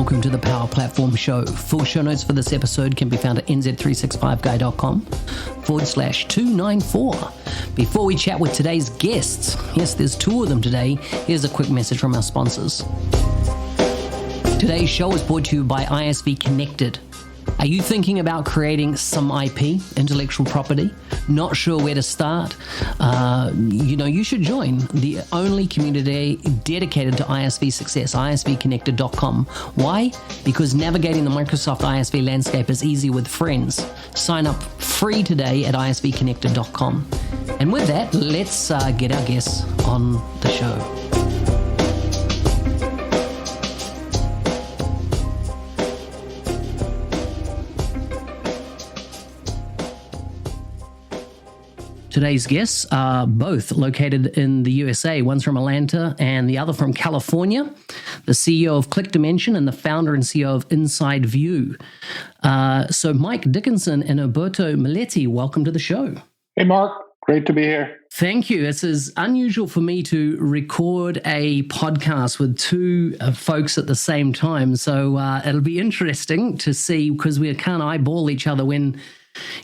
Welcome to the Power Platform Show. Full show notes for this episode can be found at nz365guy.com/294. Before we chat with today's guests, yes, there's two of them today, here's a quick message from our sponsors. Today's show is brought to you by ISV Connected. Are you thinking about creating some IP, intellectual property? Not sure where to start? You should join the only community dedicated to ISV success, isvconnected.com. Why? Because navigating the Microsoft ISV landscape is easy with friends. Sign up free today at isvconnected.com. And with that, let's get our guests on the show. Today's guests are both located in the USA. One's from Atlanta and the other from California. The CEO of Click Dimension and the founder and CEO of Inside View. So Mike Dickerson and Umberto Milletti, welcome to the show. Hey, Mark. Great to be here. Thank you. This is unusual for me to record a podcast with two folks at the same time. So it'll be interesting to see, because we can't eyeball each other when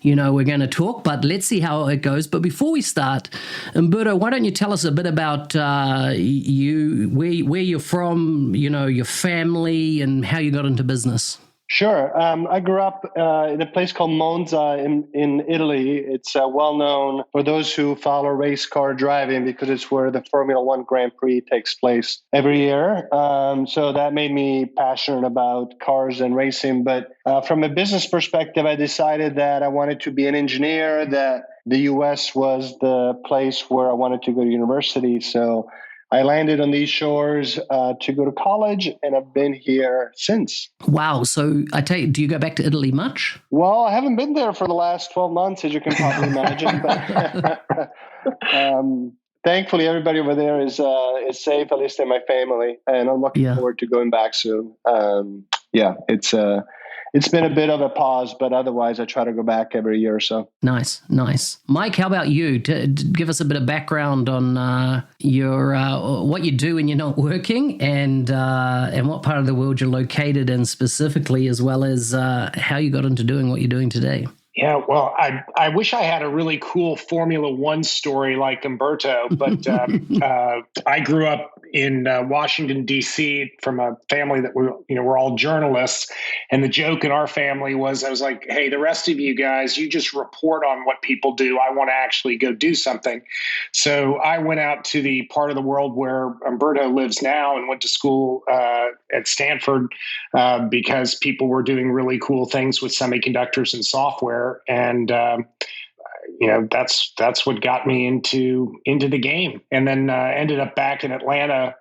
we're going to talk, but let's see how it goes. But before we start, Umberto, why don't you tell us a bit about you, where you're from, your family, and how you got into business? Sure. I grew up in a place called Monza in Italy. It's well known for those who follow race car driving because it's where the Formula One Grand Prix takes place every year. So that made me passionate about cars and racing. But from a business perspective, I decided that I wanted to be an engineer, that the US was the place where I wanted to go to university. So I landed on these shores to go to college, and I've been here since. Wow. So I tell you, do you go back to Italy much? Well, I haven't been there for the last 12 months, as you can probably imagine. But thankfully, everybody over there is safe, at least in my family, and I'm looking forward to going back soon. It's been a bit of a pause, but otherwise I try to go back every year or so. Nice. Mike, how about you? Give us a bit of background on your what you do when you're not working, and what part of the world you're located in specifically, as well as how you got into doing what you're doing today. Yeah, well, I wish I had a really cool Formula One story like Umberto, but I grew up in Washington, D.C. from a family that we're all journalists. And the joke in our family was, I was like, hey, the rest of you guys, you just report on what people do. I want to actually go do something. So I went out to the part of the world where Umberto lives now and went to school at Stanford because people were doing really cool things with semiconductors and software. And that's what got me into the game. And then ended up back in Atlanta.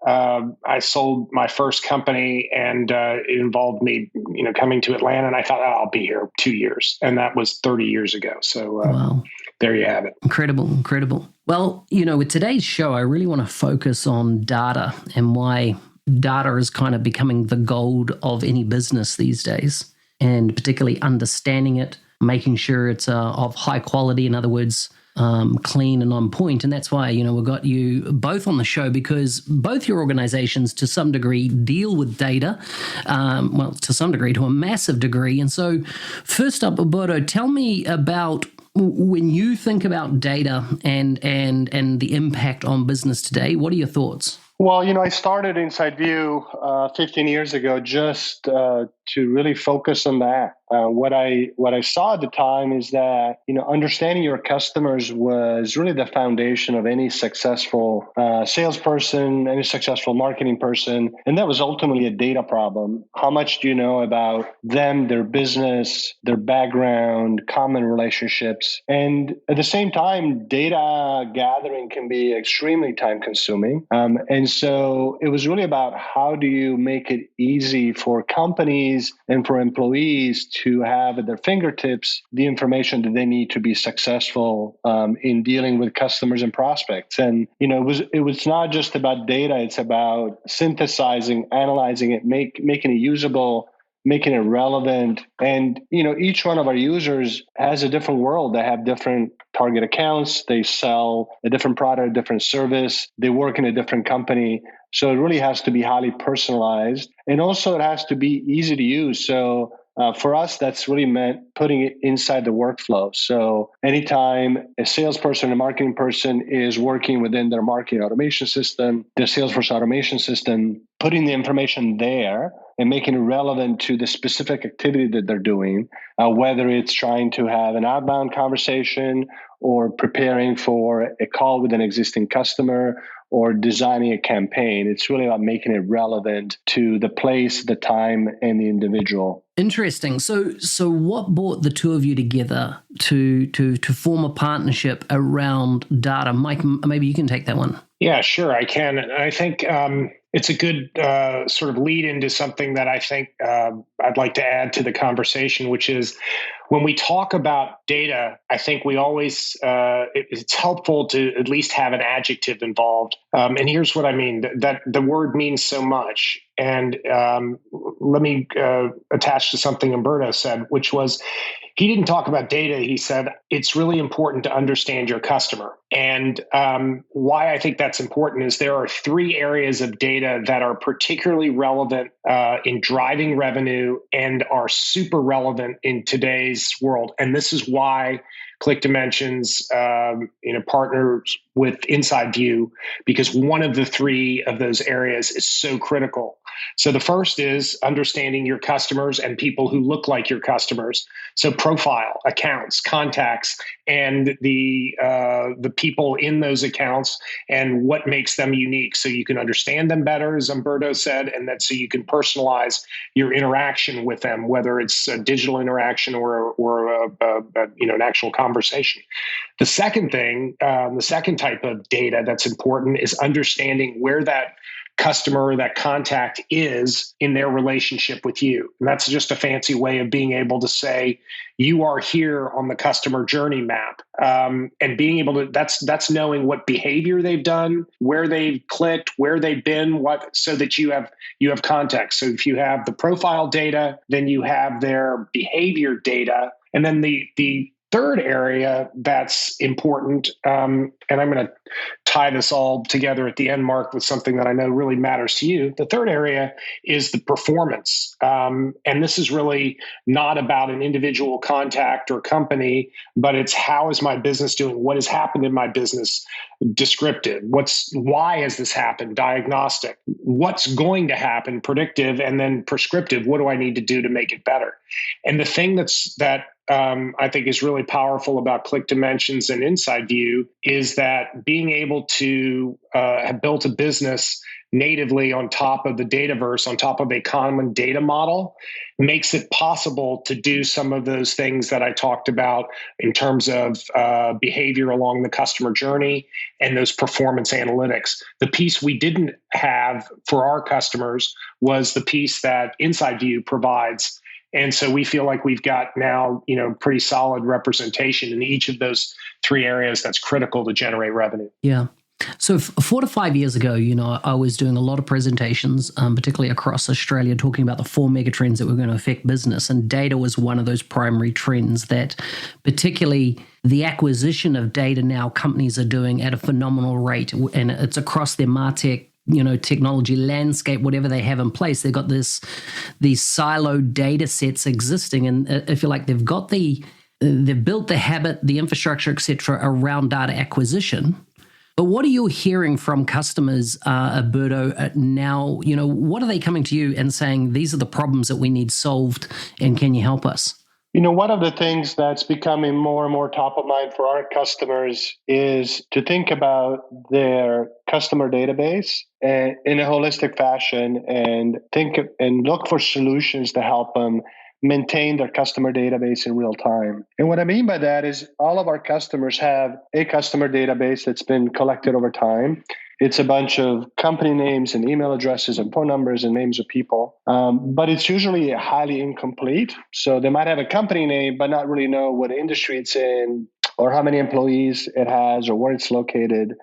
I sold my first company, and it involved me, coming to Atlanta. And I thought, I'll be here 2 years, and that was 30 years ago. So wow. There you have it. Incredible. Well, with today's show, I really want to focus on data and why data is kind of becoming the gold of any business these days, and particularly understanding it, making sure it's of high quality, in other words, clean and on point. And that's why, we've got you both on the show, because both your organizations to some degree deal with data, to some degree, to a massive degree. And so first up, Umberto, tell me about when you think about data and the impact on business today, what are your thoughts? Well, I started Inside View 15 years ago just to really focus on that. What I saw at the time is that, understanding your customers was really the foundation of any successful salesperson, any successful marketing person. And that was ultimately a data problem. How much do you know about them, their business, their background, common relationships? And at the same time, data gathering can be extremely time consuming. And so it was really about how do you make it easy for companies and for employees to have at their fingertips the information that they need to be successful in dealing with customers and prospects. And it was not just about data; it's about synthesizing, analyzing it, making it usable, making it relevant. And, each one of our users has a different world. They have different target accounts. They sell a different product, a different service. They work in a different company. So it really has to be highly personalized. And also it has to be easy to use. So for us, that's really meant putting it inside the workflow. So anytime a salesperson, a marketing person is working within their marketing automation system, their Salesforce automation system, putting the information there and making it relevant to the specific activity that they're doing, whether it's trying to have an outbound conversation or preparing for a call with an existing customer or designing a campaign. It's really about making it relevant to the place, the time, and the individual. Interesting. So what brought the two of you together to form a partnership around data? Mike, maybe you can take that one. Yeah, sure, I can. And I think it's a good sort of lead into something that I think I'd like to add to the conversation, which is when we talk about data, I think we always, it's helpful to at least have an adjective involved. And here's what I mean, that the word means so much. And let me attach to something Umberto said, which was, he didn't talk about data. He said, it's really important to understand your customer. And why I think that's important is there are three areas of data that are particularly relevant in driving revenue and are super relevant in today's world. And this is why Click Dimensions partners with Inside View, because one of the three of those areas is so critical. So the first is understanding your customers and people who look like your customers. So profile, accounts, contacts, and the people in those accounts and what makes them unique. So you can understand them better, as Umberto said, and that so you can personalize your interaction with them, whether it's a digital interaction or an actual conversation. The second thing, the second type of data that's important is understanding where that customer or that contact is in their relationship with you. And that's just a fancy way of being able to say, you are here on the customer journey map. And being able to, that's knowing what behavior they've done, where they've clicked, where they've been, so that you have context. So if you have the profile data, then you have their behavior data. And then the third area that's important, and I'm going to tie this all together at the end, Mark, with something that I know really matters to you. The third area is the performance. And this is really not about an individual contact or company, but it's how is my business doing? What has happened in my business? Descriptive. Why has this happened? Diagnostic. What's going to happen? Predictive. And then prescriptive. What do I need to do to make it better? And the thing that I think is really powerful about Click Dimensions and Inside View is that being able to have built a business natively on top of the Dataverse, on top of a common data model, makes it possible to do some of those things that I talked about in terms of behavior along the customer journey and those performance analytics. The piece we didn't have for our customers was the piece that Inside View provides. And so we feel like we've got now, pretty solid representation in each of those three areas that's critical to generate revenue. Yeah. So 4 to 5 years ago, I was doing a lot of presentations, particularly across Australia, talking about the 4 mega trends that were going to affect business. And data was one of those primary trends that particularly the acquisition of data now companies are doing at a phenomenal rate. And it's across their MarTech technology landscape, whatever they have in place. They've got these siloed data sets existing. And if you like, they've built the habit, the infrastructure, et cetera, around data acquisition. But what are you hearing from customers, Umberto, now? What are they coming to you and saying, these are the problems that we need solved, and can you help us? One of the things that's becoming more and more top of mind for our customers is to think about their customer database in a holistic fashion and look for solutions to help them maintain their customer database in real time. And what I mean by that is all of our customers have a customer database that's been collected over time. It's a bunch of company names and email addresses and phone numbers and names of people, but it's usually highly incomplete. So they might have a company name, but not really know what industry it's in or how many employees it has or where it's located.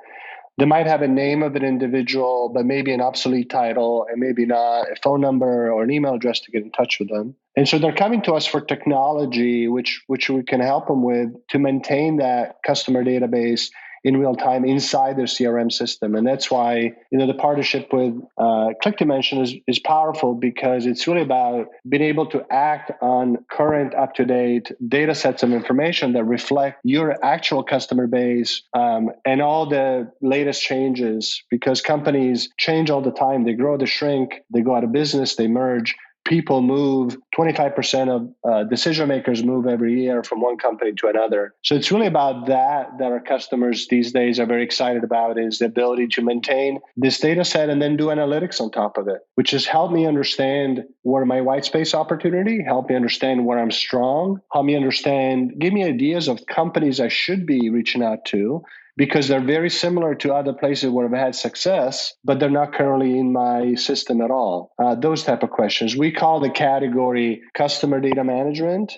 They might have a name of an individual, but maybe an obsolete title and maybe not a phone number or an email address to get in touch with them. And so they're coming to us for technology, which we can help them with to maintain that customer database in real time inside their CRM system. And that's why, the partnership with ClickDimension is powerful, because it's really about being able to act on current, up-to-date data sets of information that reflect your actual customer base and all the latest changes, because companies change all the time. They grow, they shrink, they go out of business, they merge. People move, 25% of decision makers move every year from one company to another. So it's really about that our customers these days are very excited about, is the ability to maintain this data set and then do analytics on top of it, which has helped me understand where my white space opportunity, help me understand where I'm strong, help me understand, give me ideas of companies I should be reaching out to, because they're very similar to other places where I've had success, but they're not currently in my system at all. Those type of questions. We call the category customer data management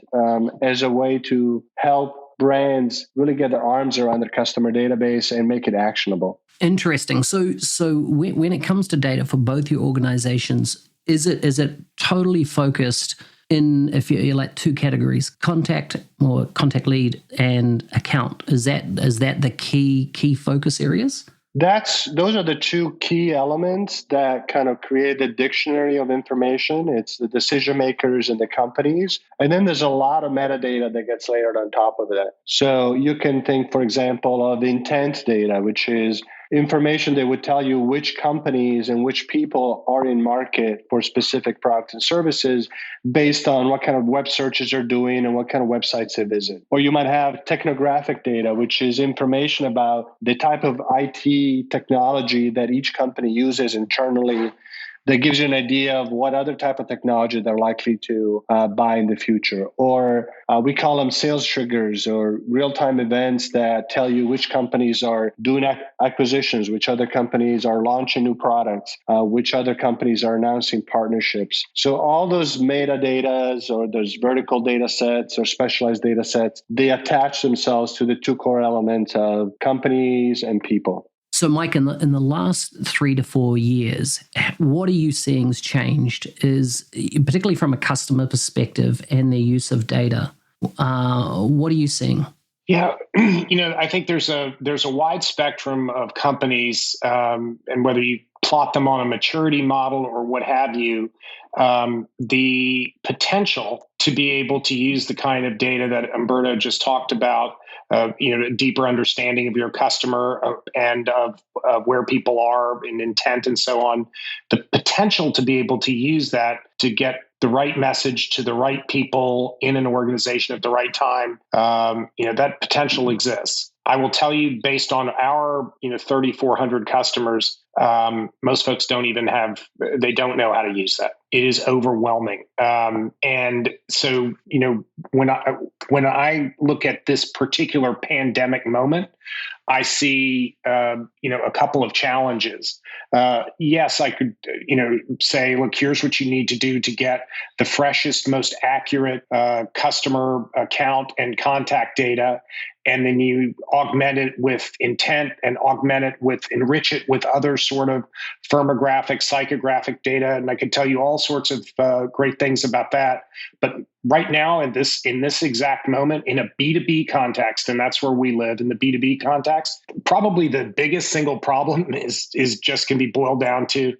as a way to help brands really get their arms around their customer database and make it actionable. Interesting. So when it comes to data for both your organizations, is it totally focused in, if you're like two categories, contact or contact lead and account? Is that the key focus areas? Those are the two key elements that kind of create the dictionary of information. It's the decision makers and the companies. And then there's a lot of metadata that gets layered on top of that. So you can think, for example, of intent data, which is information that would tell you which companies and which people are in market for specific products and services based on what kind of web searches they're doing and what kind of websites they visit. Or you might have technographic data, which is information about the type of IT technology that each company uses internally, that gives you an idea of what other type of technology they're likely to buy in the future. Or we call them sales triggers, or real-time events that tell you which companies are doing acquisitions, which other companies are launching new products, which other companies are announcing partnerships. So all those metadata or those vertical data sets or specialized data sets, they attach themselves to the two core elements of companies and people. So, Mike, in the last 3 to 4 years, what are you seeing has changed? Is particularly from a customer perspective and their use of data. What are you seeing? Yeah, I think there's a wide spectrum of companies, and whether you plot them on a maturity model or what have you, the potential to be able to use the kind of data that Umberto just talked about, a deeper understanding of your customer and of where people are in intent and so on, the potential to be able to use that to get the right message to the right people in an organization at the right time, that potential exists. I will tell you, based on our 3,400 customers, most folks don't know how to use that. It is overwhelming. And so, when I look at this particular pandemic moment, I see, a couple of challenges. Yes, I could, say, look, here's what you need to do to get the freshest, most accurate customer account and contact data. And then you augment it with intent and enrich it with other sort of firmographic, psychographic data. And I could tell you all sorts of great things about that. But right now, in this exact moment, in a B2B context, and that's where we live, in the B2B context, probably the biggest single problem is just can be boiled down to,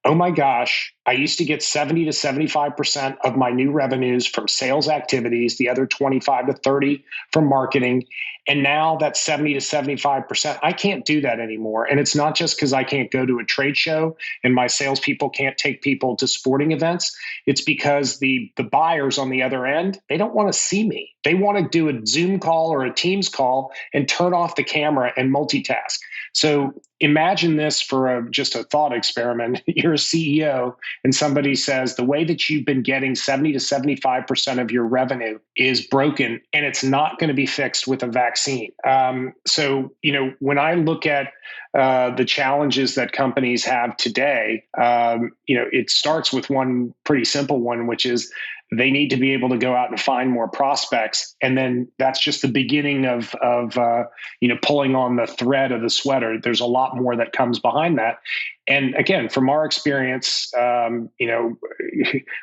oh my gosh, I used to get 70 to 75% of my new revenues from sales activities, the other 25 to 30 from marketing. And now that's 70 to 75%. I can't do that anymore. And it's not just because I can't go to a trade show and my salespeople can't take people to sporting events. It's because the buyers on the other end, they don't want to see me. They want to do a Zoom call or a Teams call and turn off the camera and multitask. So imagine this for just a thought experiment. You're a CEO and somebody says the way that you've been getting 70 to 75% of your revenue is broken and it's not going to be fixed with a vaccine. So, when I look at the challenges that companies have today, it starts with one pretty simple one, which is they need to be able to go out and find more prospects. And then that's just the beginning of pulling on the thread of the sweater. There's a lot more that comes behind that. And again, from our experience,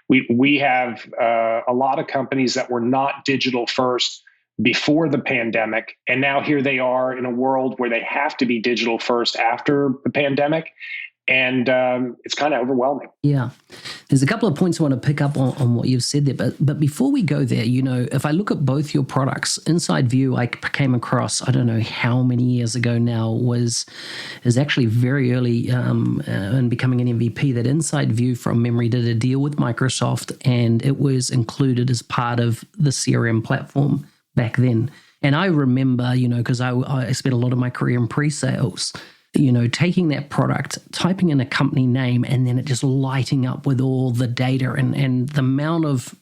we have a lot of companies that were not digital first before the pandemic. And now here they are in a world where they have to be digital first after the pandemic. And it's kind of overwhelming. Yeah. There's a couple of points I want to pick up on what you've said there. But before we go there, if I look at both your products, Inside View, I came across, I don't know how many years ago now, is actually very early in becoming an MVP. That Inside View, from memory, did a deal with Microsoft, and it was included as part of the CRM platform back then. And I remember, because I spent a lot of my career in pre-sales, taking that product, typing in a company name, and then it just lighting up with all the data and the amount of,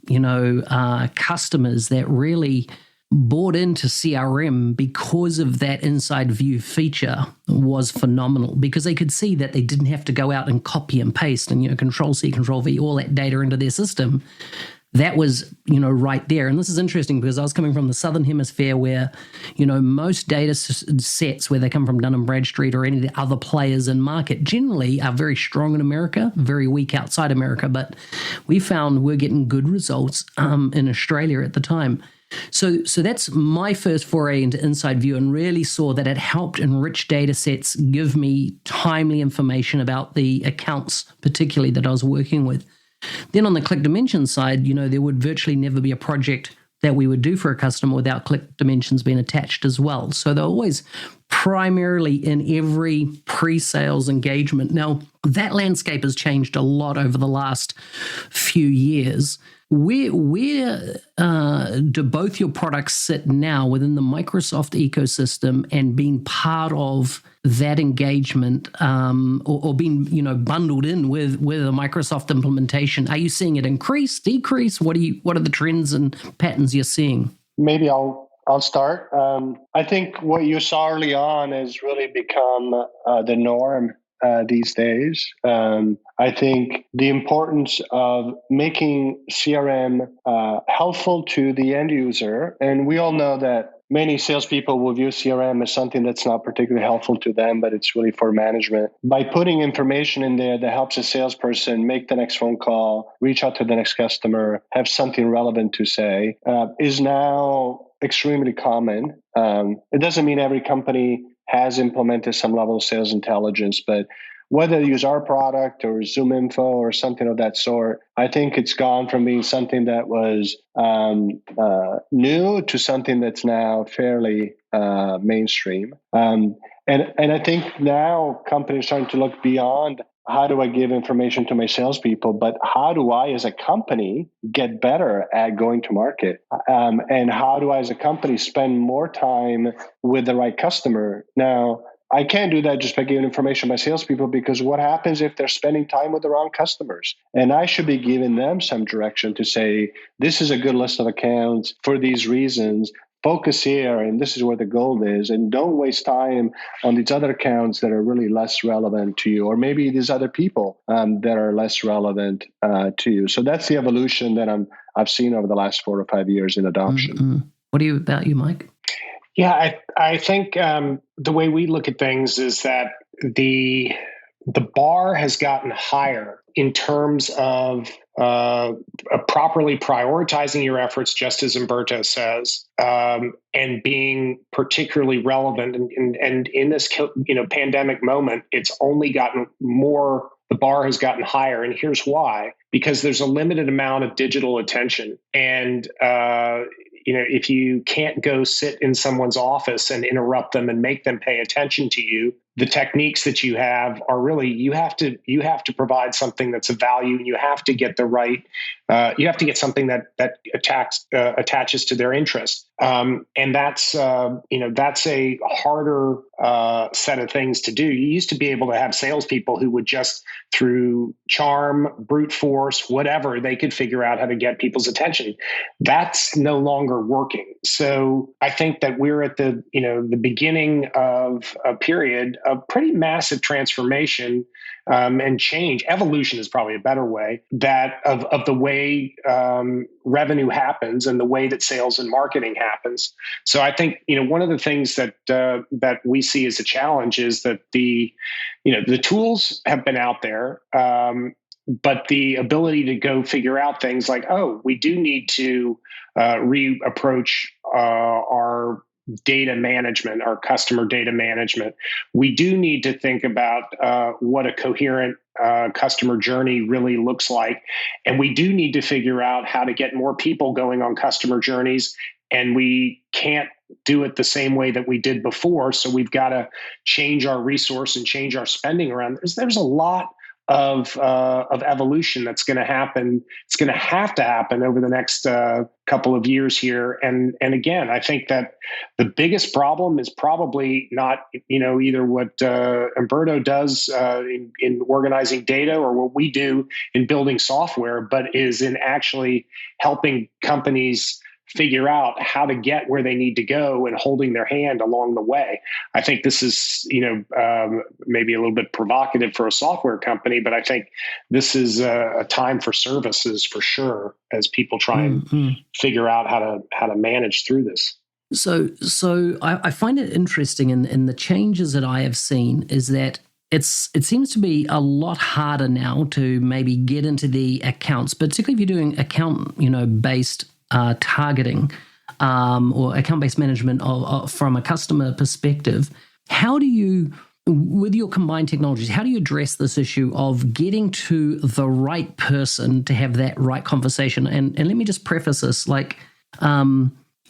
customers that really bought into CRM because of that Inside View feature was phenomenal, because they could see that they didn't have to go out and copy and paste and, Control C, Control V, all that data into their system. That was, right there. And this is interesting because I was coming from the Southern Hemisphere where, most data sets, where they come from Dun & Bradstreet or any of the other players in market, generally are very strong in America, very weak outside America. But we found we're getting good results in Australia at the time. So that's my first foray into Inside View, and really saw that it helped enrich data sets, give me timely information about the accounts, particularly that I was working with. Then on the Click Dimensions side, there would virtually never be a project that we would do for a customer without Click Dimensions being attached as well. So they're always primarily in every pre-sales engagement. Now, that landscape has changed a lot over the last few years. Where do both your products sit now within the Microsoft ecosystem, and being part of that engagement, or being bundled in with a Microsoft implementation? Are you seeing it increase, decrease? What are the trends and patterns you're seeing? Maybe I'll start. I think what you saw early on has really become the norm these days. I think the importance of making CRM helpful to the end user, and we all know that many salespeople will view CRM as something that's not particularly helpful to them, but it's really for management. By putting information in there that helps a salesperson make the next phone call, reach out to the next customer, have something relevant to say, is now extremely common. It doesn't mean every company has implemented some level of sales intelligence, but whether you use our product or ZoomInfo or something of that sort, I think it's gone from being something that was new to something that's now fairly mainstream. And I think now companies are starting to look beyond how do I give information to my salespeople, but how do I as a company get better at going to market? And how do I as a company spend more time with the right customer? Now, I can't do that just by giving information to my salespeople, because what happens if they're spending time with the wrong customers? And I should be giving them some direction to say, this is a good list of accounts for these reasons. Focus here, and this is where the goal is. And don't waste time on these other accounts that are really less relevant to you, or maybe these other people that are less relevant to you. So that's the evolution that I've seen over the last 4 or 5 years in adoption. Mm-hmm. What about you, Mike? Yeah, I think the way we look at things is that the bar has gotten higher in terms of properly prioritizing your efforts, just as Umberto says, and being particularly relevant. And in this pandemic moment, it's only gotten more. The bar has gotten higher, and here's why: because there's a limited amount of digital attention, and if you can't go sit in someone's office and interrupt them and make them pay attention to you, the techniques that you have are really, you have to provide something that's of value, and you have to get the right, you have to get something that attaches to their interest. And that's a harder set of things to do. You used to be able to have salespeople who would just, through charm, brute force, whatever, they could figure out how to get people's attention. That's no longer working. So I think that we're at the beginning of a period a pretty massive transformation and change. Evolution is probably a better way that of the way revenue happens and the way that sales and marketing happens. So I think one of the things that that we see as a challenge is that the tools have been out there. But the ability to go figure out things like, oh, we do need to reapproach our data management, our customer data management. We do need to think about what a coherent customer journey really looks like. And we do need to figure out how to get more people going on customer journeys. And we can't do it the same way that we did before. So we've got to change our resource and change our spending around. There's a lot of evolution that's going to happen. It's going to have to happen over the next couple of years here. And again, I think that the biggest problem is probably not either what Umberto does in organizing data or what we do in building software, but is in actually helping companies figure out how to get where they need to go and holding their hand along the way. I think this is, maybe a little bit provocative for a software company, but I think this is a time for services for sure as people try and figure out how to manage through this. So I find it interesting in the changes that I have seen is that it seems to be a lot harder now to maybe get into the accounts, particularly if you're doing account, based targeting or account-based management from a customer perspective. How do you, with your combined technologies, how do you address this issue of getting to the right person to have that right conversation? And let me just preface this,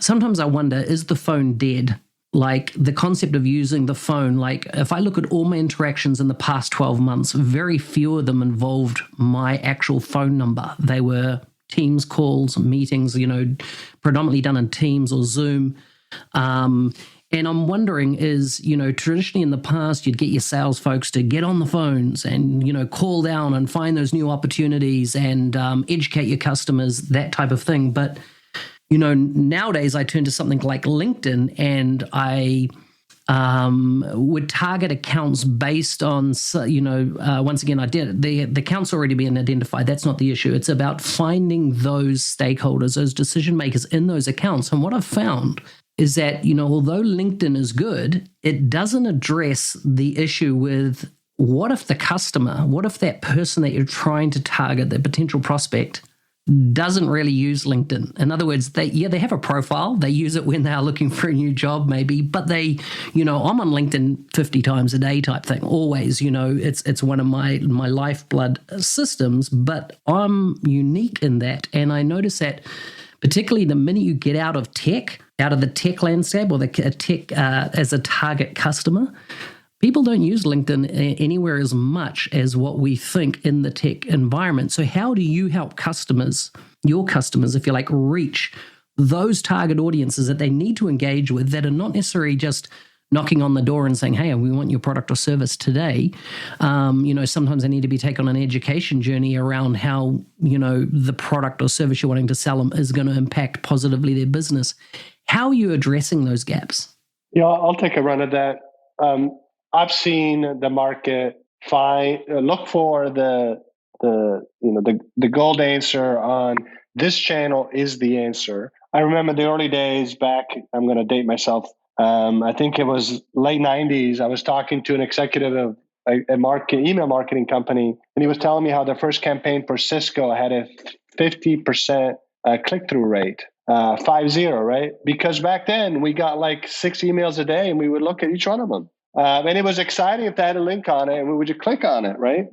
sometimes I wonder, is the phone dead? Like the concept of using the phone, like if I look at all my interactions in the past 12 months, very few of them involved my actual phone number. They were Teams calls, meetings, predominantly done in Teams or Zoom. And I'm wondering is, traditionally in the past, you'd get your sales folks to get on the phones and, call down and find those new opportunities and educate your customers, that type of thing. But, nowadays I turn to something like LinkedIn and I would target accounts based on, once again, I did the account's already been identified. That's not the issue. It's about finding those stakeholders, those decision makers in those accounts. And what I've found is that, although LinkedIn is good, it doesn't address the issue with what if that person that you're trying to target, the potential prospect, doesn't really use LinkedIn. In other words, they have a profile. They use it when they are looking for a new job, maybe, but they, I'm on LinkedIn 50 times a day type thing. Always, it's one of my lifeblood systems, but I'm unique in that. And I notice that particularly the minute you get out of the tech landscape or the tech as a target customer, people don't use LinkedIn anywhere as much as what we think in the tech environment. So how do you help your customers, if you like, reach those target audiences that they need to engage with that are not necessarily just knocking on the door and saying, hey, we want your product or service today. Sometimes they need to be taken on an education journey around how, the product or service you're wanting to sell them is going to impact positively their business. How are you addressing those gaps? Yeah, I'll take a run at that. I've seen the market look for the gold answer on this channel is the answer. I remember the early days back. I'm going to date myself. I think it was late 90s. I was talking to an executive of email marketing company, and he was telling me how the first campaign for Cisco had a 50% click-through rate. 50, right? Because back then we got like 6 emails a day, and we would look at each one of them. And it was exciting if they had a link on it and we would just click on it, right?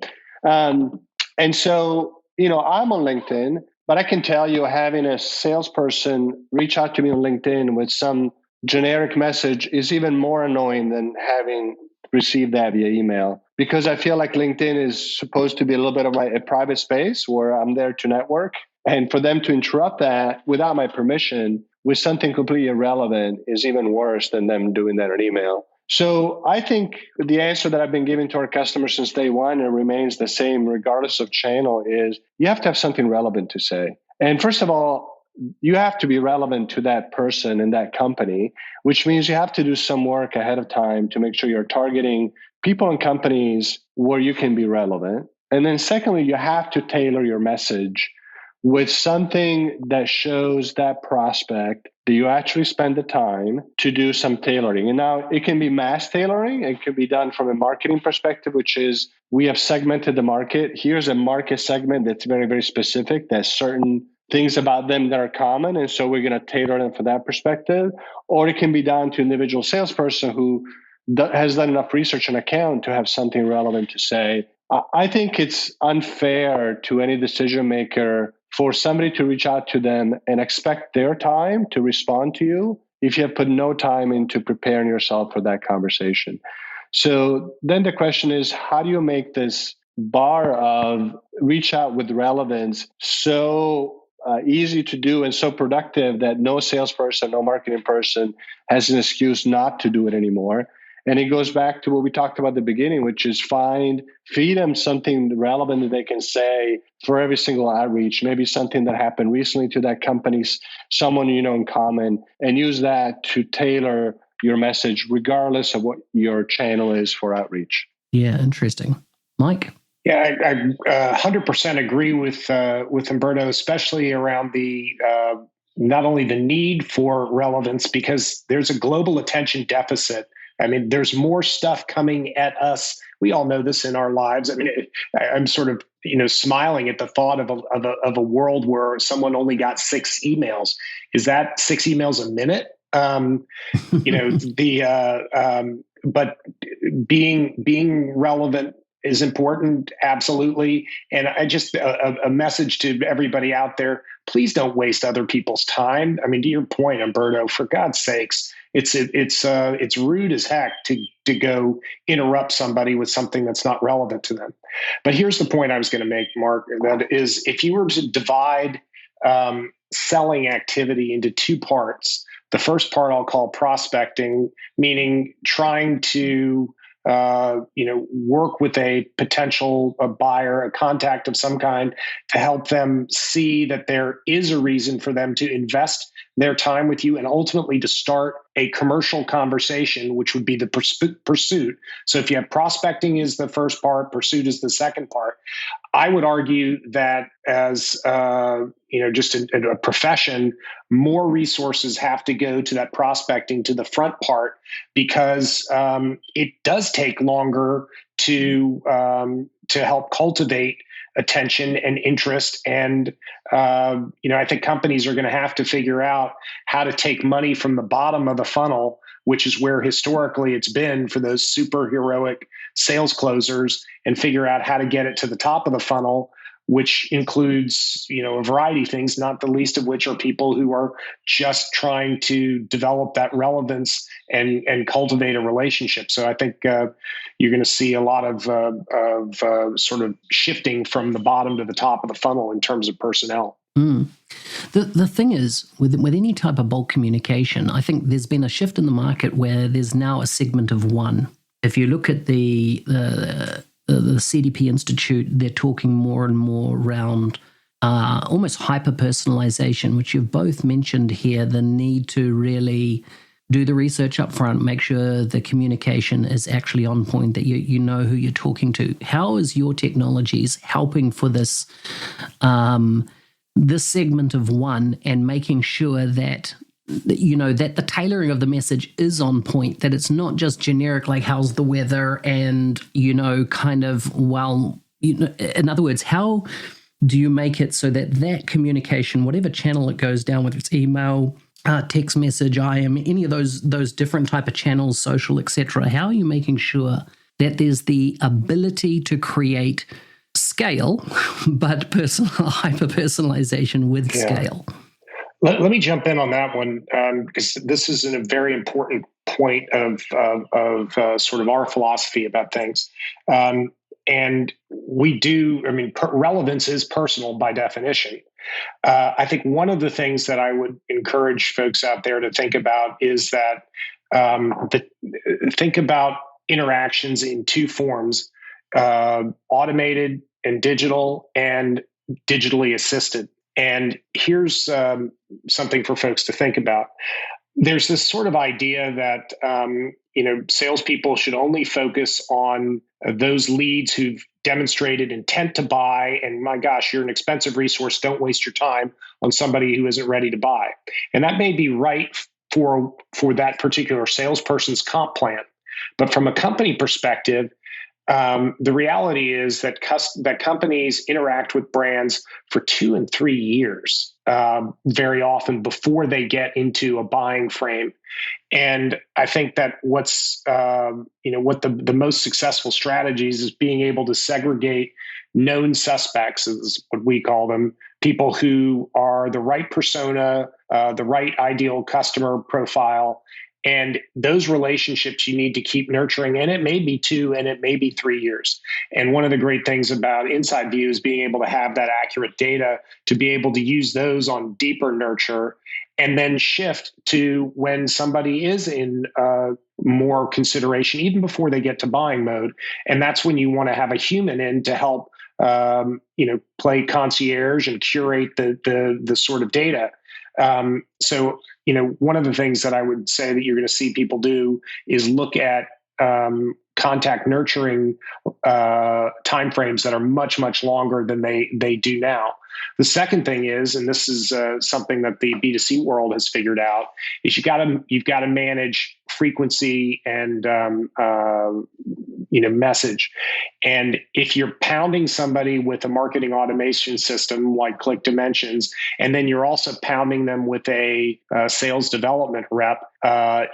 And so, I'm on LinkedIn, but I can tell you having a salesperson reach out to me on LinkedIn with some generic message is even more annoying than having received that via email, because I feel like LinkedIn is supposed to be a little bit of a private space where I'm there to network. And for them to interrupt that without my permission with something completely irrelevant is even worse than them doing that on email. So I think the answer that I've been giving to our customers since day one and remains the same regardless of channel is you have to have something relevant to say. And first of all, you have to be relevant to that person and that company, which means you have to do some work ahead of time to make sure you're targeting people and companies where you can be relevant. And then secondly, you have to tailor your message with something that shows that prospect that you actually spend the time to do some tailoring. And now it can be mass tailoring. It can be done from a marketing perspective, which is we have segmented the market. Here's a market segment that's very, very specific. There's certain things about them that are common. And so we're going to tailor them for that perspective. Or it can be done to an individual salesperson who has done enough research and account to have something relevant to say. I think it's unfair to any decision maker for somebody to reach out to them and expect their time to respond to you if you have put no time into preparing yourself for that conversation. So then the question is, how do you make this bar of reach out with relevance so easy to do and so productive that no salesperson, no marketing person has an excuse not to do it anymore? And it goes back to what we talked about at the beginning, which is feed them something relevant that they can say for every single outreach, maybe something that happened recently to that company, someone you know in common, and use that to tailor your message regardless of what your channel is for outreach. Yeah, interesting. Mike? Yeah, I 100% agree with Umberto, especially around the not only the need for relevance, because there's a global attention deficit. I mean, there's more stuff coming at us. We all know this in our lives. I mean, I'm sort of smiling at the thought of a world where someone only got 6 emails. Is that 6 emails a minute? But being relevant is important, absolutely. And I just a message to everybody out there: please don't waste other people's time. I mean, to your point, Umberto, for God's sakes, it's rude as heck to go interrupt somebody with something that's not relevant to them. But here's the point I was going to make, Mark. That is, if you were to divide selling activity into 2 parts, the first part I'll call prospecting, meaning trying to work with a potential buyer, a contact of some kind, to help them see that there is a reason for them to invest their time with you and ultimately to start a commercial conversation, which would be the pursuit. So if you have prospecting is the first part, pursuit is the second part. I would argue that as just a profession, more resources have to go to that prospecting, to the front part, because it does take longer to help cultivate attention and interest. And, I think companies are going to have to figure out how to take money from the bottom of the funnel, which is where historically it's been for those super heroic sales closers, and figure out how to get it to the top of the funnel, which includes, a variety of things, not the least of which are people who are just trying to develop that relevance and cultivate a relationship. So I think you're going to see a lot of sort of shifting from the bottom to the top of the funnel in terms of personnel. Mm. The thing is, with any type of bulk communication, I think there's been a shift in the market where there's now a segment of one. If you look at the CDP Institute, they're talking more and more around almost hyper-personalization, which you've both mentioned here, the need to really do the research up front, make sure the communication is actually on point, that you know who you're talking to. How is your technologies helping for this this segment of one, and making sure that that the tailoring of the message is on point, that it's not just generic, like how's the weather, and kind of, in other words, how do you make it so that communication, whatever channel it goes down, whether it's email, text message, IM, any of those different type of channels, social, etc., how are you making sure that there's the ability to create scale, but hyper-personalization with scale? Let me jump in on that one, because this is a very important point of sort of our philosophy about things. And we do, relevance is personal by definition. I think one of the things that I would encourage folks out there to think about is that think about interactions in 2 forms, automated and digitally assisted. And here's something for folks to think about. There's this sort of idea that salespeople should only focus on those leads who've demonstrated intent to buy. And my gosh, you're an expensive resource. Don't waste your time on somebody who isn't ready to buy. And that may be right for that particular salesperson's comp plan. But from a company perspective, the reality is that that companies interact with brands for 2 and 3 years, very often before they get into a buying frame. And I think that what the most successful strategies is being able to segregate known suspects, is what we call them, people who are the right persona, the right ideal customer profile. And those relationships you need to keep nurturing. And it may be 2 and it may be 3 years. And one of the great things about Inside View is being able to have that accurate data to be able to use those on deeper nurture and then shift to when somebody is in more consideration, even before they get to buying mode. And that's when you want to have a human in to help play concierge and curate the sort of data. So one of the things that I would say that you're going to see people do is look at contact nurturing timeframes that are much, much longer than they do now. The second thing is, and this is something that the B2C world has figured out, is you've got to manage frequency and message. And if you're pounding somebody with a marketing automation system like Click Dimensions, and then you're also pounding them with a sales development rep,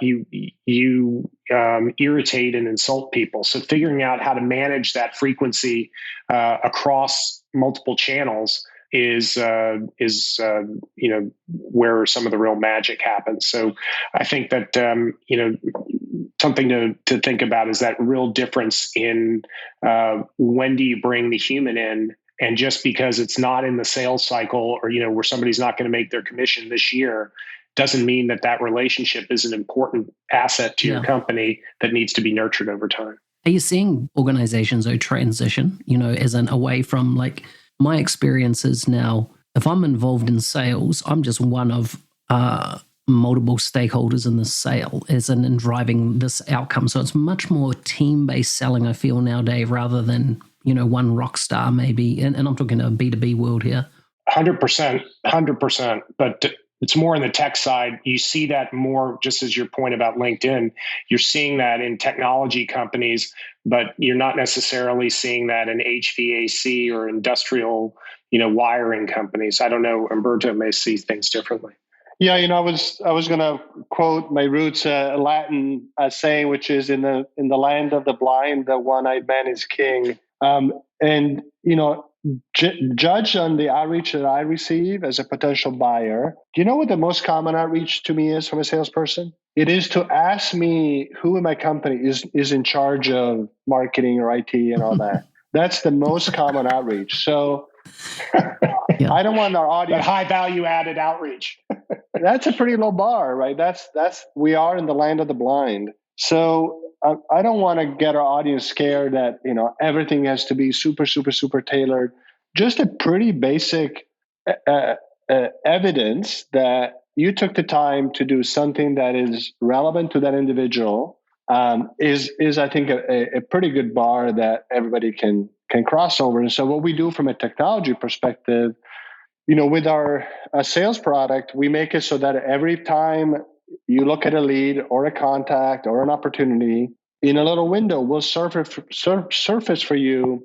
you irritate and insult people. So figuring out how to manage that frequency across multiple channels is where some of the real magic happens. So I think that something to think about is that real difference in when do you bring the human in. And just because it's not in the sales cycle or where somebody's not going to make their commission this year doesn't mean that relationship is an important asset to your company that needs to be nurtured over time. Are you seeing organizations transition, as an away from, like, my experience is now, if I'm involved in sales, I'm just one of multiple stakeholders in the sale, as in driving this outcome. So it's much more team-based selling, I feel, nowadays, rather than, one rock star maybe. And I'm talking a B2B world here. 100%. But it's more in the tech side. You see that more, just as your point about LinkedIn, you're seeing that in technology companies, but you're not necessarily seeing that in HVAC or industrial, wiring companies. I don't know. Umberto may see things differently. Yeah, I was going to quote my roots, a Latin saying, which is in the land of the blind, the one-eyed man is king. Judge on the outreach that I receive as a potential buyer. Do you know what the most common outreach to me is from a salesperson? It is to ask me who in my company is in charge of marketing or IT and all that. That's the most common outreach. So I don't want our audience. That high value added outreach. That's a pretty low bar, right? That's we are in the land of the blind. So I don't want to get our audience scared that, everything has to be super, super, super tailored. Just a pretty basic evidence that you took the time to do something that is relevant to that individual is I think, a pretty good bar that everybody can cross over. And so what we do from a technology perspective, with our sales product, we make it so that every time you look at a lead or a contact or an opportunity, in a little window, we'll surface for you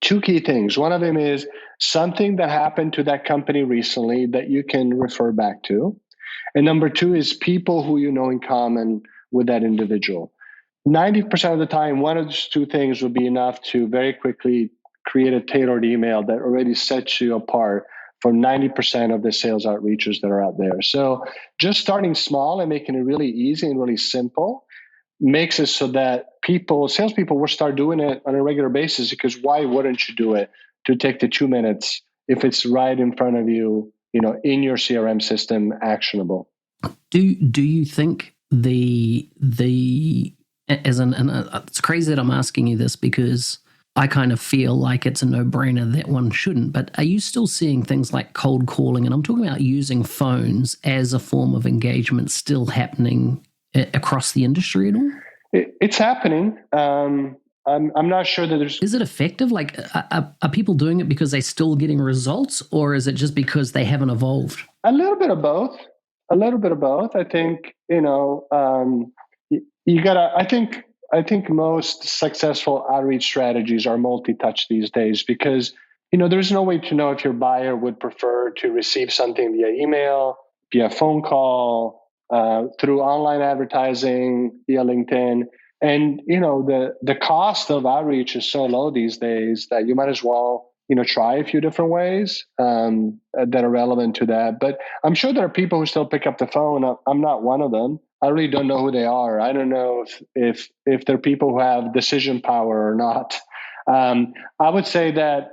2 key things. One of them is something that happened to that company recently that you can refer back to. And number 2 is people who you know in common with that individual. 90% of the time, one of those 2 things will be enough to very quickly create a tailored email that already sets you apart from 90% of the sales outreaches that are out there. So just starting small and making it really easy and really simple makes it so that salespeople will start doing it on a regular basis, because why wouldn't you do it to take the 2 minutes if it's right in front of you, in your CRM system, actionable? Do you think it's crazy that I'm asking you this, because I kind of feel like it's a no-brainer that one shouldn't. But are you still seeing things like cold calling? And I'm talking about using phones as a form of engagement still happening across the industry at all? It's happening. I'm not sure that there's... Is it effective? Like, are people doing it because they're still getting results, or is it just because they haven't evolved? A little bit of both. I think, you gotta, I think most successful outreach strategies are multi-touch these days because, there's no way to know if your buyer would prefer to receive something via email, via phone call, through online advertising, via LinkedIn. And, the cost of outreach is so low these days that you might as well, try a few different ways that are relevant to that. But I'm sure there are people who still pick up the phone. I'm not one of them. I really don't know who they are. I don't know if they're people who have decision power or not. I would say that,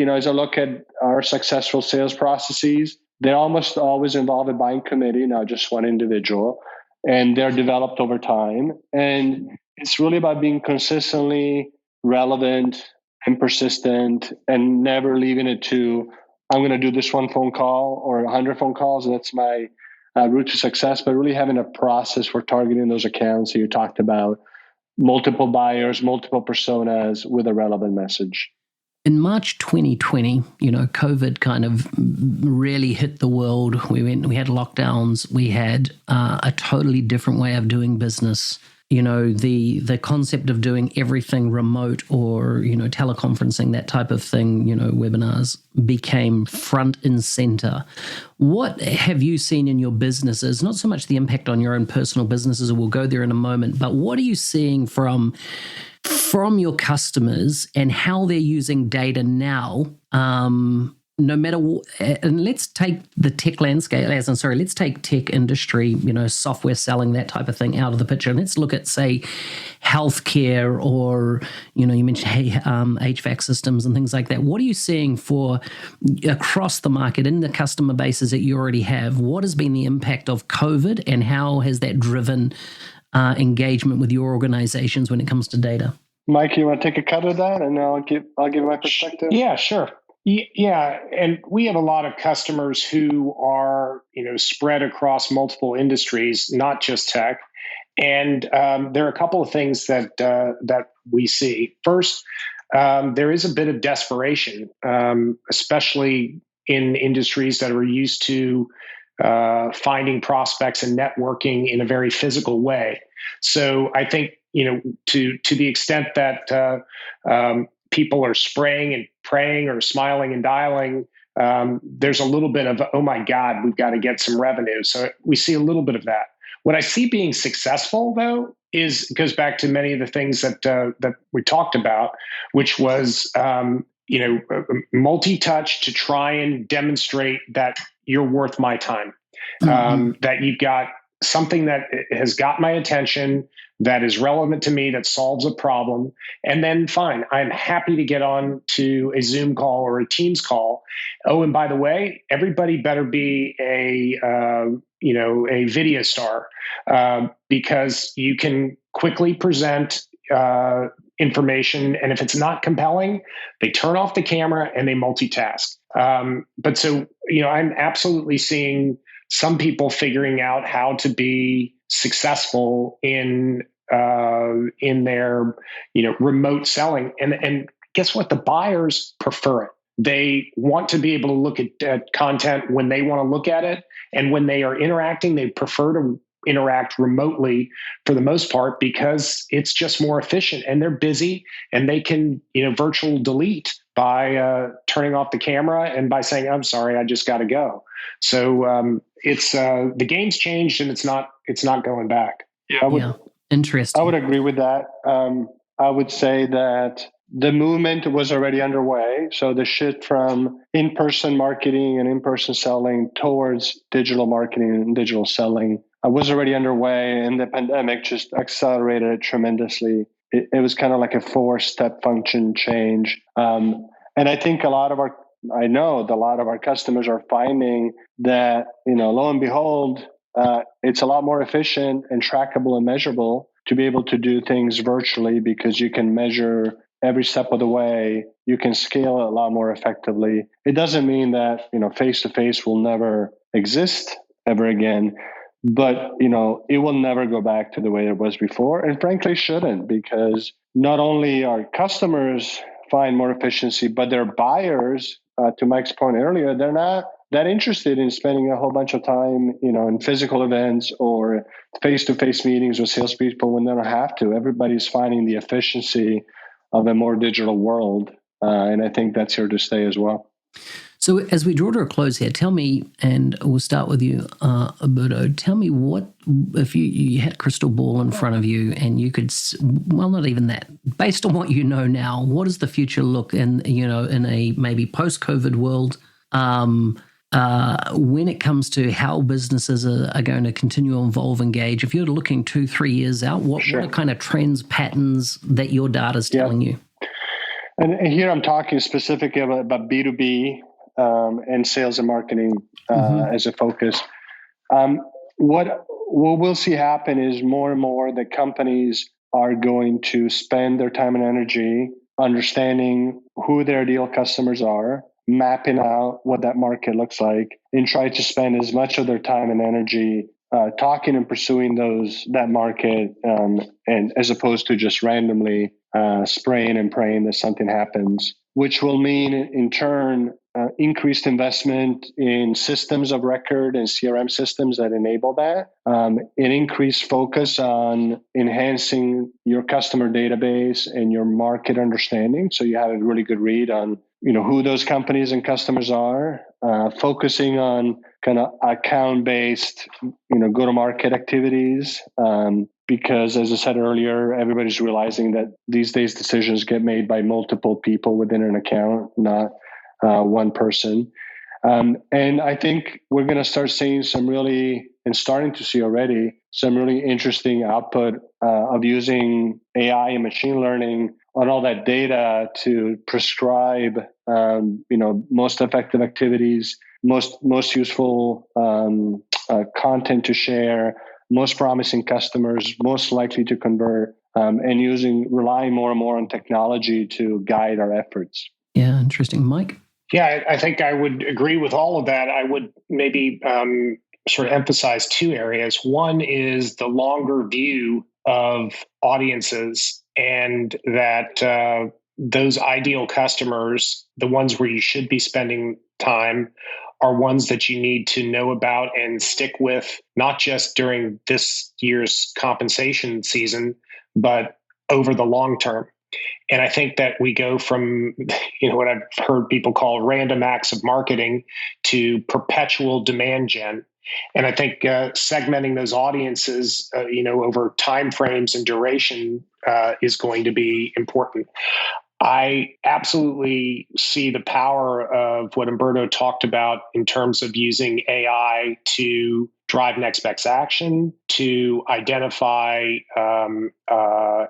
as I look at our successful sales processes, they almost always involve a buying committee, not just one individual, and they're developed over time. And it's really about being consistently relevant and persistent and never leaving it to, I'm going to do this one phone call or 100 phone calls, and that's my route to success, but really having a process for targeting those accounts that you talked about, multiple buyers, multiple personas with a relevant message. In March 2020, COVID kind of really hit the world. We had lockdowns. We had a totally different way of doing business. The concept of doing everything remote or, teleconferencing, that type of thing, webinars became front and center. What have you seen in your businesses? Not so much the impact on your own personal businesses, we'll go there in a moment, but what are you seeing from your customers and how they're using data now, no matter what? And let's take the tech landscape, let's take tech industry, software selling, that type of thing out of the picture. And let's look at, say, healthcare or, you mentioned HVAC systems and things like that. What are you seeing for across the market in the customer bases that you already have? What has been the impact of COVID and how has that driven engagement with your organizations when it comes to data? Mike, you want to take a cut of that, and I'll give my perspective. Yeah, sure. Yeah, and we have a lot of customers who are spread across multiple industries, not just tech. And there are a couple of things that we see. First, there is a bit of desperation, especially in industries that are used to finding prospects and networking in a very physical way. So I think, to the extent that people are spraying and praying or smiling and dialing, there's a little bit of, oh my God, we've got to get some revenue. So we see a little bit of that. What I see being successful, though, goes back to many of the things that we talked about, which was multi-touch to try and demonstrate that you're worth my time, that you've got something that has got my attention, that is relevant to me, that solves a problem. And then fine, I'm happy to get on to a Zoom call or a Teams call. Oh, and by the way, everybody better be a video star, because you can quickly present information. And if it's not compelling, they turn off the camera and they multitask. But so, I'm absolutely seeing some people figuring out how to be successful in their remote selling, and guess what? The buyers prefer it. They want to be able to look at content when they want to look at it, and when they are interacting, they prefer to interact remotely for the most part because it's just more efficient, and they're busy, and they can virtual delete by turning off the camera and by saying, "I'm sorry, I just got to go." So it's the game's changed, and it's not going back. Interesting. I would agree with that. I would say that the movement was already underway. So the shift from in-person marketing and in-person selling towards digital marketing and digital selling was already underway, and the pandemic just accelerated it tremendously. It was kind of like a 4-step function change. And I think a lot of our customers are finding that, lo and behold, it's a lot more efficient and trackable and measurable to be able to do things virtually because you can measure every step of the way, you can scale it a lot more effectively. It doesn't mean that, face-to-face will never exist ever again, but, it will never go back to the way it was before. And frankly, shouldn't, because not only are customers find more efficiency, but their buyers, to Mike's point earlier, they're not that interested in spending a whole bunch of time, in physical events or face-to-face meetings with salespeople when they don't have to. Everybody's finding the efficiency of a more digital world. And I think that's here to stay as well. So as we draw to a close here, tell me, and we'll start with you, Umberto, tell me what, if you had a crystal ball in front of you and you could, well, not even that, based on what you know now, what does the future look in a maybe post-COVID world, when it comes to how businesses are going to continue to evolve, engage? If you're looking 2-3 years out, what are kind of trends, patterns that your data is telling you? And here I'm talking specifically about B2B and sales and marketing as a focus. What we'll see happen is more and more that companies are going to spend their time and energy understanding who their ideal customers are, mapping out what that market looks like, and try to spend as much of their time and energy talking and pursuing that market, and as opposed to just randomly spraying and praying that something happens, which will mean in turn increased investment in systems of record and CRM systems that enable that, an increased focus on enhancing your customer database and your market understanding, so you have a really good read on who those companies and customers are, focusing on kind of account-based go-to-market activities, because as I said earlier, everybody's realizing that these days decisions get made by multiple people within an account, not one person. And I think we're going to start seeing starting to see already some really interesting output of using AI and machine learning on all that data to prescribe, most effective activities, most useful content to share, most promising customers, most likely to convert, and relying more and more on technology to guide our efforts. Yeah, interesting. Mike? Yeah, I think I would agree with all of that. I would maybe sort of emphasize two areas. One is the longer view of audiences, and that those ideal customers, the ones where you should be spending time, are ones that you need to know about and stick with, not just during this year's compensation season, but over the long term. And I think that we go from, what I've heard people call random acts of marketing to perpetual demand gen. And I think segmenting those audiences, over timeframes and duration is going to be important. I absolutely see the power of what Umberto talked about in terms of using AI to drive next best action, to identify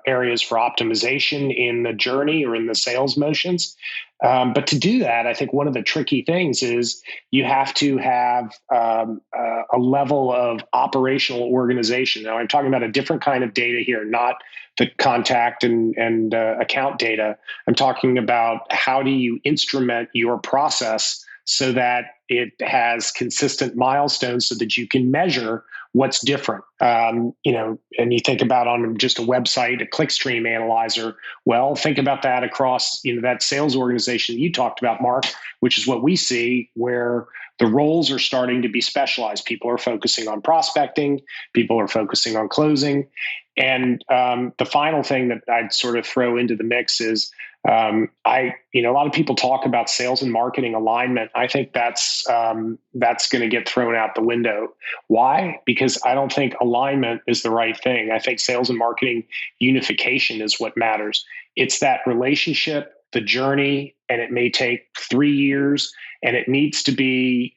areas for optimization in the journey or in the sales motions. But to do that, I think one of the tricky things is you have to have a level of operational organization. Now, I'm talking about a different kind of data here, not the contact and account data. I'm talking about how do you instrument your process so that it has consistent milestones so that you can measure what's different. And you think about on just a website, a clickstream analyzer. Well, think about that across, that sales organization you talked about, Mark, which is what we see, where the roles are starting to be specialized. People are focusing on prospecting. People are focusing on closing. And the final thing that I'd sort of throw into the mix is, a lot of people talk about sales and marketing alignment. I think that's going to get thrown out the window. Why? Because I don't think alignment is the right thing. I think sales and marketing unification is what matters. It's that relationship, the journey, and it may take 3 years, and it needs to be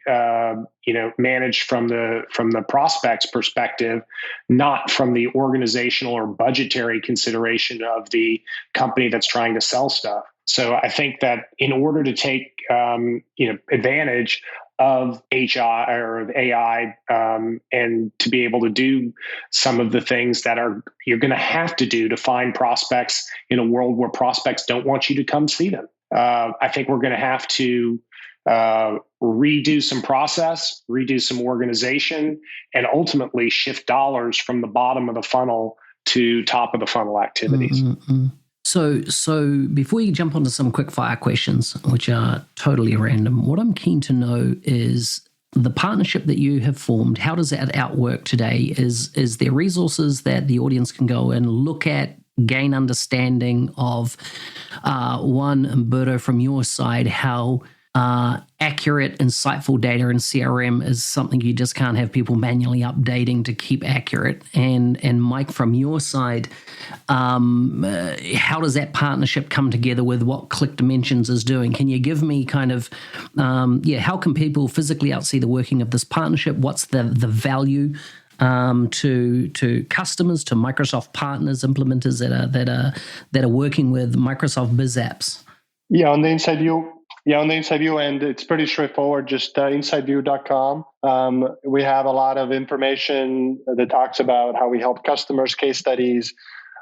managed from the prospect's perspective, not from the organizational or budgetary consideration of the company that's trying to sell stuff. So I think that in order to take advantage of HR or of AI, and to be able to do some of the things that you're going to have to do to find prospects in a world where prospects don't want you to come see them. I think we're going to have to redo some process, redo some organization, and ultimately shift dollars from the bottom of the funnel to top of the funnel activities. Mm-hmm. So before you jump onto some quick fire questions, which are totally random, what I'm keen to know is the partnership that you have formed. How does that outwork today? Is there resources that the audience can go and look at, gain understanding of, one, Umberto, from your side, how accurate, insightful data in CRM is something you just can't have people manually updating to keep accurate. And Mike, from your side, how does that partnership come together with what Click Dimensions is doing? Can you give me kind of, how can people physically outsee the working of this partnership? What's the value to customers, to Microsoft partners, implementers that are working with Microsoft Biz Apps? Yeah, on the inside view end, it's pretty straightforward. Just insideview.com. We have a lot of information that talks about how we help customers, case studies.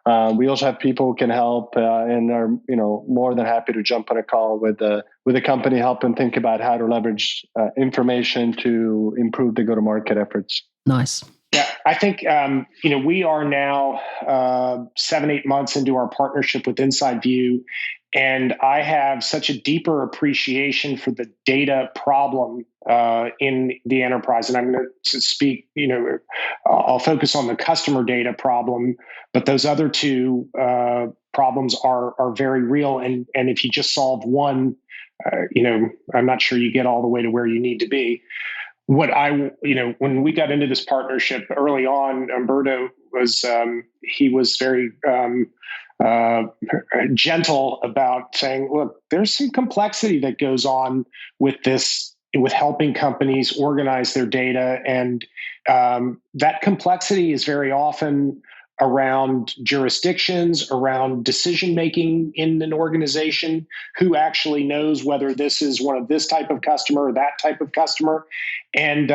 We also have people who can help and are more than happy to jump on a call with the company, help them think about how to leverage information to improve the go-to-market efforts. Nice. Yeah, I think we are now 7-8 months into our partnership with Inside View. And I have such a deeper appreciation for the data problem in the enterprise. And I'm going to speak, I'll focus on the customer data problem, but those other two problems are very real. And if you just solve one, I'm not sure you get all the way to where you need to be. When we got into this partnership early on, Umberto was very gentle about saying, look, there's some complexity that goes on with this, with helping companies organize their data. And that complexity is very often around jurisdictions, around decision-making in an organization, who actually knows whether this is one of this type of customer or that type of customer. And,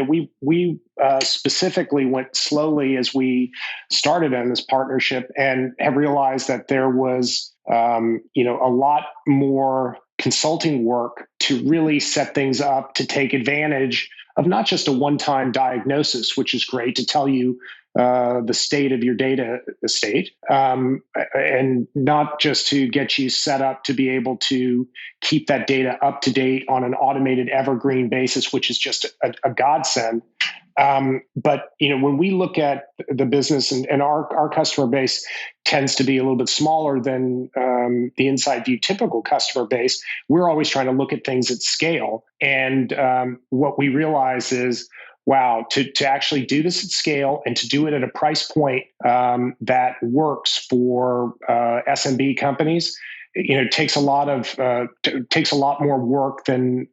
we specifically went slowly as we started on this partnership and have realized that there was, a lot more consulting work to really set things up to take advantage of not just a one-time diagnosis, which is great to tell you the state of your data estate, and not just to get you set up to be able to keep that data up to date on an automated evergreen basis, which is just a godsend. But when we look at the business and our customer base tends to be a little bit smaller than the Inside View typical customer base, we're always trying to look at things at scale. And what we realize is, wow, to actually do this at scale and to do it at a price point that works for SMB companies, takes a lot more work than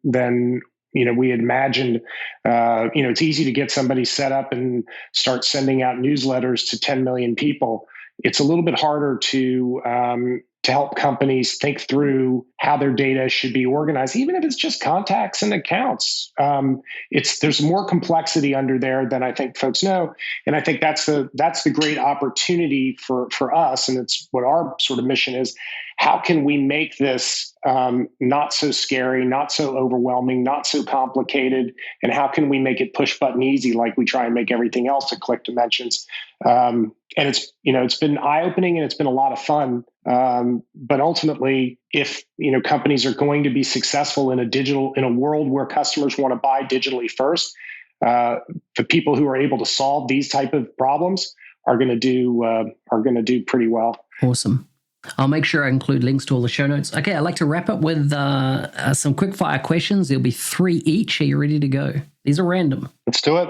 we had imagined. It's easy to get somebody set up and start sending out newsletters to 10 million people. It's a little bit harder to help companies think through how their data should be organized, even if it's just contacts and accounts. There's more complexity under there than I think folks know, and I think that's the great opportunity for us, and it's what our sort of mission is. How can we make this not so scary, not so overwhelming, not so complicated, and how can we make it push button easy, like we try and make everything else at Click Dimensions? And it's been eye-opening and it's been a lot of fun. But ultimately, if companies are going to be successful in a world where customers want to buy digitally first, the people who are able to solve these type of problems are going to do pretty well. Awesome. I'll make sure I include links to all the show notes. Okay, I'd like to wrap up with some quick fire questions. There'll be 3 each. Are you ready to go? These are random. Let's do it.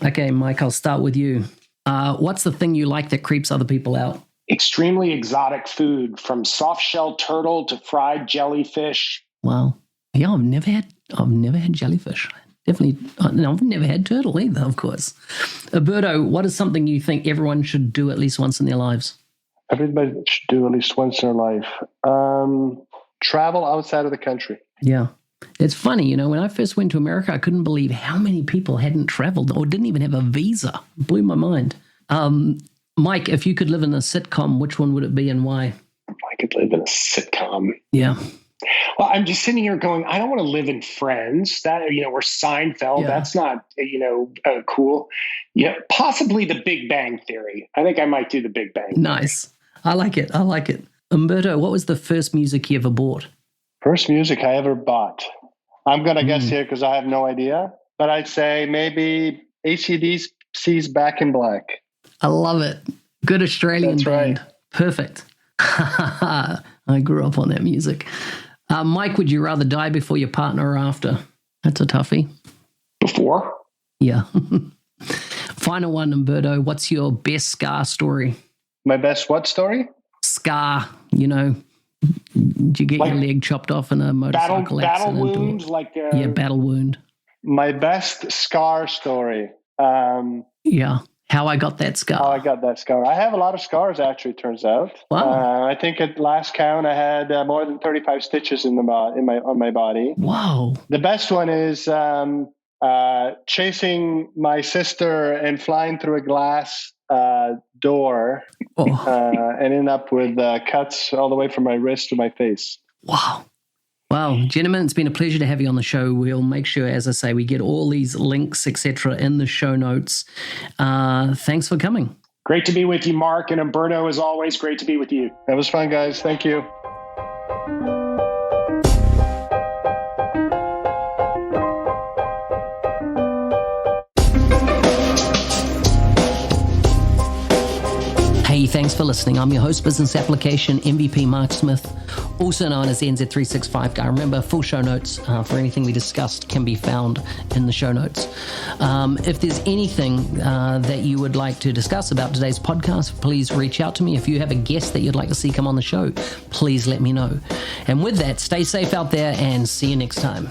Okay, Mike, I'll start with you. What's the thing you like that creeps other people out? Extremely exotic food, from soft-shell turtle to fried jellyfish. Wow. Yeah, I've never had jellyfish. Definitely, no, I've never had turtle either, of course. Umberto, what is something you think everyone should do at least once in their lives? Everybody should do at least once in their life. Travel outside of the country. Yeah. It's funny, when I first went to America, I couldn't believe how many people hadn't traveled or didn't even have a visa. It blew my mind. Mike, if you could live in a sitcom, which one would it be and why? I could live in a sitcom. Yeah. Well, I'm just sitting here going, I don't want to live in Friends. That, or Seinfeld. Yeah. That's not, cool. Yeah, possibly The Big Bang Theory. I think I might do The Big Bang Theory. Nice. I like it. Umberto, what was the first music you ever bought? First music I ever bought. I'm going to guess here because I have no idea. But I'd say maybe AC/DC's Back in Black. I love it. Good Australian band. Right. Perfect. I grew up on that music. Mike, would you rather die before your partner or after? That's a toughie. Before? Yeah. Final one, Umberto. What's your best scar story? My best what story? Scar, Did you get your leg chopped off in a motorcycle accident? Battle wound? Yeah, battle wound. My best scar story. Yeah. How I got that scar. I have a lot of scars, actually, it turns out. Wow. I think at last count, I had more than 35 stitches on my body. Wow. The best one is chasing my sister and flying through a glass door and ending up with cuts all the way from my wrist to my face. Wow. Well, gentlemen, it's been a pleasure to have you on the show. We'll make sure, as I say, we get all these links, etc., in the show notes. Thanks for coming. Great to be with you, Mark. And Umberto, as always, great to be with you. That was fun, guys. Thank you. Hey, thanks for listening. I'm your host, Business Application MVP Mark Smith, also known as the NZ365 guy. Remember, full show notes for anything we discussed can be found in the show notes. If there's anything that you would like to discuss about today's podcast, please reach out to me. If you have a guest that you'd like to see come on the show, please let me know. And with that, stay safe out there and see you next time.